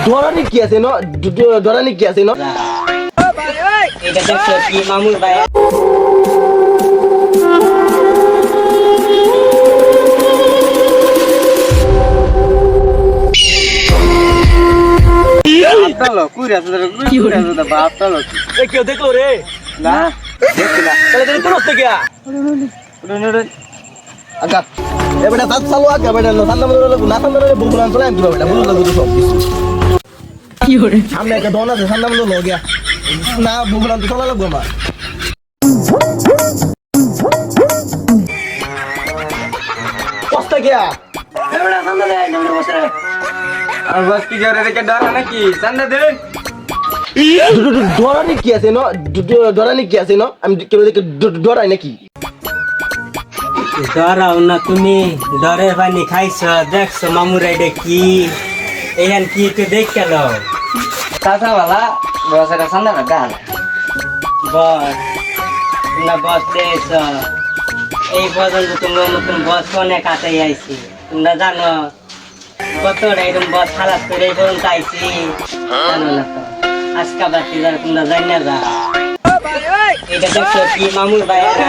ডরানি কি আছে না ডরানি কি আছে না এটা দেখছো কি মামুর ভাই আব্দালো কুইরা তো বাপটালো কেউ দেখলো রে না দেখছি না তাহলে তুই কোন থেকে আগা এবারে দাঁত চালু আগা বেটা না সামনে না সামনে বুবুলান চলে আমি বেটা বুবুলান লাগু সব কিছু কি হরে সামনে একটা দন আছে সামনে মনে লগিয়া না বুবুলান তো চলা লাগবে আমার কষ্ট গিয়া এবারে সামনে দে জমরে বসে আর বাস কি করে রেখে ডরা নাকি চান্দা দে ডরানি কি আছে না ডরানি কি আছে না আমি কেউ ডরাই নাকি ডরাও না তুমি ডরের পানি খাইছ দেখছো মামুর এটা কি এইখান কি তুই দেখ গেল চাচা वाला বসের চান্দা না গাল বস না বস দেশ এই পর্যন্ত তোমরা নতুন বস অনেক কাটাই আইছি তোমরা জানো কতটা এরকম বস খালাস করে এই পর্যন্ত আইছি জানো না তো আজকা বাকি যারা তোমরা জানি না যা এটা দেখছো কি মামুর ভাইয়েরা